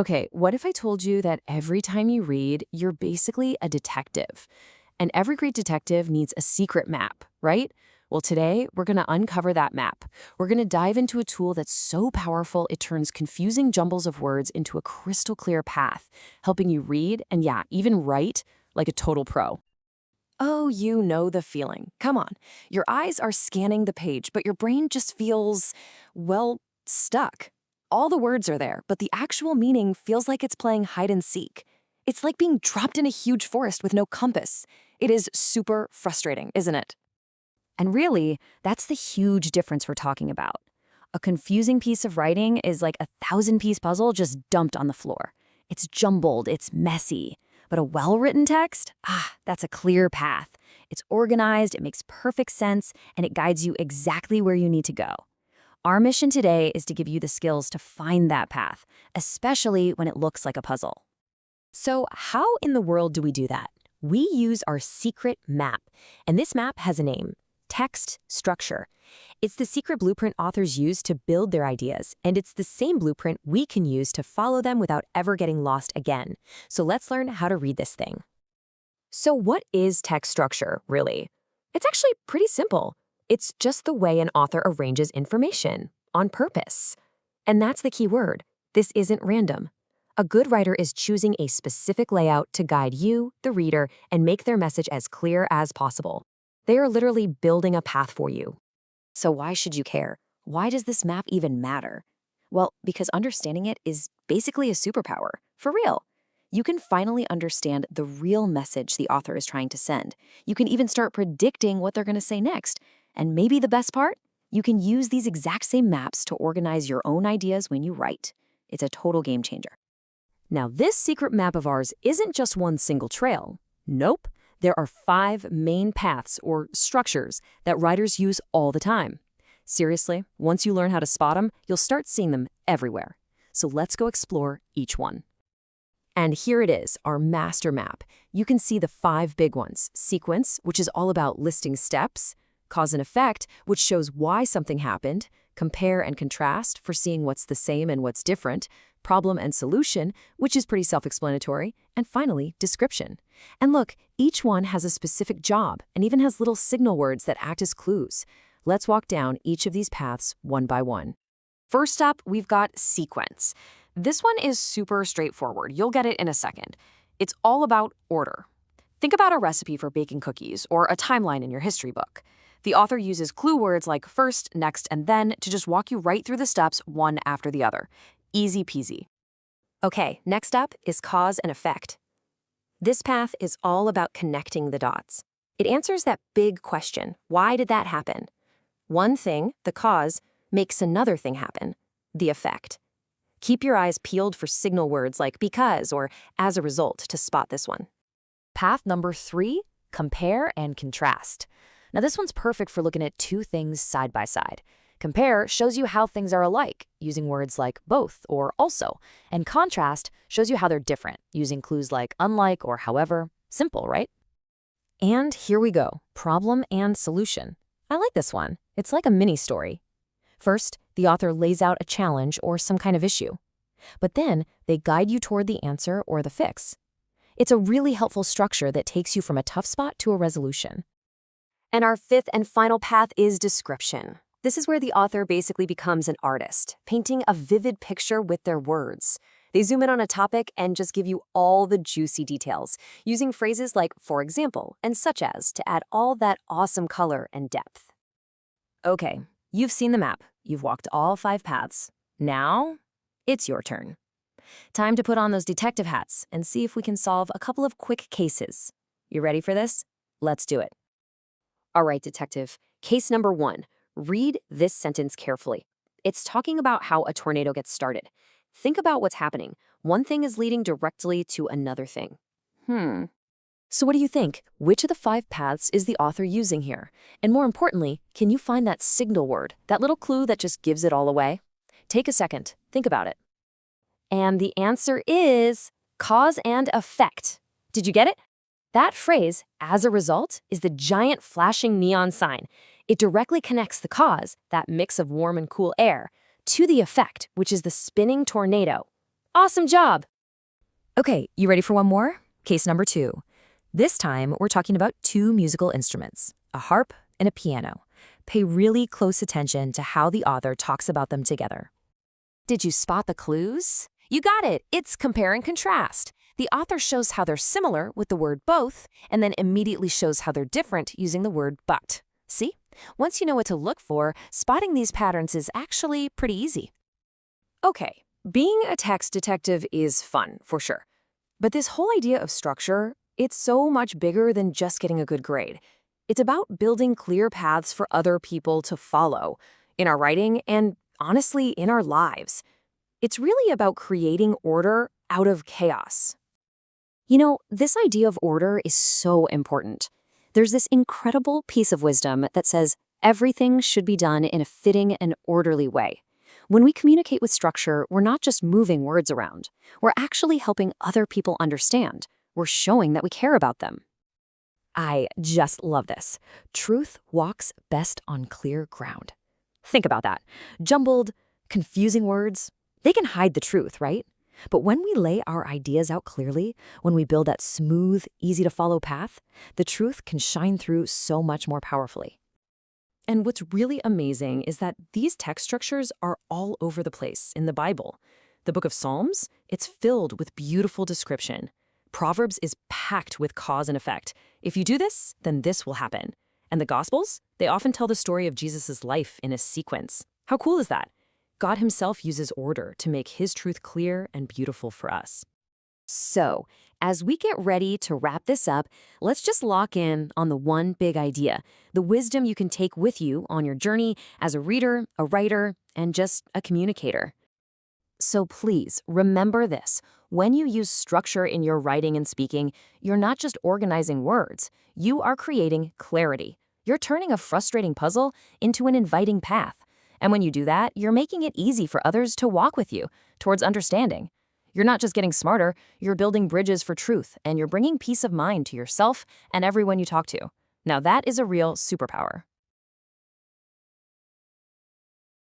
Okay, what if I told you that every time you read, you're basically a detective? And every great detective needs a secret map, right? Well, today we're going to uncover that map. We're going to dive into a tool that's so powerful it turns confusing jumbles of words into a crystal clear path, helping you read and, yeah, even write like a total pro. Oh, you know the feeling. Come on. Your eyes are scanning the page, but your brain just feels, well, stuck. All the words are there, but the actual meaning feels like it's playing hide and seek. It's like being dropped in a huge forest with no compass. It is super frustrating, isn't it? And really, that's the huge difference we're talking about. A confusing piece of writing is like a thousand-piece puzzle just dumped on the floor. It's jumbled, it's messy. But a well-written text, that's a clear path. It's organized, it makes perfect sense, and it guides you exactly where you need to go. Our mission today is to give you the skills to find that path, especially when it looks like a puzzle. So how in the world do we do that? We use our secret map, and this map has a name: text structure. It's the secret blueprint authors use to build their ideas, and it's the same blueprint we can use to follow them without ever getting lost again. So let's learn how to read this thing. So what is text structure, really? It's actually pretty simple. It's just the way an author arranges information, on purpose. And that's the key word. This isn't random. A good writer is choosing a specific layout to guide you, the reader, and make their message as clear as possible. They are literally building a path for you. So why should you care? Why does this map even matter? Well, because understanding it is basically a superpower, for real. You can finally understand the real message the author is trying to send. You can even start predicting what they're going to say next. And maybe the best part? You can use these exact same maps to organize your own ideas when you write. It's a total game changer. Now, this secret map of ours isn't just one single trail. Nope. There are 5 main paths, or structures, that writers use all the time. Seriously, once you learn how to spot them, you'll start seeing them everywhere. So let's go explore each one. And here it is, our master map. You can see the 5 big ones: sequence, which is all about listing steps; cause and effect, which shows why something happened; compare and contrast, for seeing what's the same and what's different; problem and solution, which is pretty self-explanatory; and finally, description. And look, each one has a specific job and even has little signal words that act as clues. Let's walk down each of these paths one by one. First up, we've got sequence. This one is super straightforward. You'll get it in a second. It's all about order. Think about a recipe for baking cookies or a timeline in your history book. The author uses clue words like first, next, and then to just walk you right through the steps one after the other. Easy peasy. Okay, next up is cause and effect. This path is all about connecting the dots. It answers that big question: why did that happen? One thing, the cause, makes another thing happen, the effect. Keep your eyes peeled for signal words like because or as a result to spot this one. Path number 3, compare and contrast. Now this one's perfect for looking at 2 things side by side. Compare shows you how things are alike, using words like both or also, and contrast shows you how they're different, using clues like unlike or however. Simple, right? And here we go, problem and solution. I like this one. It's like a mini story. First, the author lays out a challenge or some kind of issue. But then they guide you toward the answer or the fix. It's a really helpful structure that takes you from a tough spot to a resolution. And our 5th and final path is description. This is where the author basically becomes an artist, painting a vivid picture with their words. They zoom in on a topic and just give you all the juicy details, using phrases like for example and such as to add all that awesome color and depth. Okay, you've seen the map. You've walked all 5 paths. Now, it's your turn. Time to put on those detective hats and see if we can solve a couple of quick cases. You ready for this? Let's do it. All right, detective. Case number 1. Read this sentence carefully. It's talking about how a tornado gets started. Think about what's happening. One thing is leading directly to another thing. So what do you think? Which of the 5 paths is the author using here? And more importantly, can you find that signal word, that little clue that just gives it all away? Take a second. Think about it. And the answer is cause and effect. Did you get it? That phrase, as a result, is the giant flashing neon sign. It directly connects the cause, that mix of warm and cool air, to the effect, which is the spinning tornado. Awesome job! Okay, you ready for one more? Case number 2. This time, we're talking about 2 musical instruments, a harp and a piano. Pay really close attention to how the author talks about them together. Did you spot the clues? You got it. It's compare and contrast. The author shows how they're similar with the word both, and then immediately shows how they're different using the word but. See? Once you know what to look for, spotting these patterns is actually pretty easy. Okay, being a text detective is fun, for sure. But this whole idea of structure, it's so much bigger than just getting a good grade. It's about building clear paths for other people to follow, in our writing and, honestly, in our lives. It's really about creating order out of chaos. You know, this idea of order is so important. There's this incredible piece of wisdom that says everything should be done in a fitting and orderly way. When we communicate with structure, we're not just moving words around. We're actually helping other people understand. We're showing that we care about them. I just love this. Truth walks best on clear ground. Think about that. Jumbled, confusing words, they can hide the truth, right? But when we lay our ideas out clearly, when we build that smooth, easy-to-follow path, the truth can shine through so much more powerfully. And what's really amazing is that these text structures are all over the place in the Bible. The book of Psalms, it's filled with beautiful description. Proverbs is packed with cause and effect. If you do this, then this will happen. And the Gospels, they often tell the story of Jesus' life in a sequence. How cool is that? God himself uses order to make his truth clear and beautiful for us. So, as we get ready to wrap this up, let's just lock in on the one big idea, the wisdom you can take with you on your journey as a reader, a writer, and just a communicator. So please, remember this. When you use structure in your writing and speaking, you're not just organizing words. You are creating clarity. You're turning a frustrating puzzle into an inviting path. And when you do that, you're making it easy for others to walk with you towards understanding. You're not just getting smarter, you're building bridges for truth, and you're bringing peace of mind to yourself and everyone you talk to. Now that is a real superpower.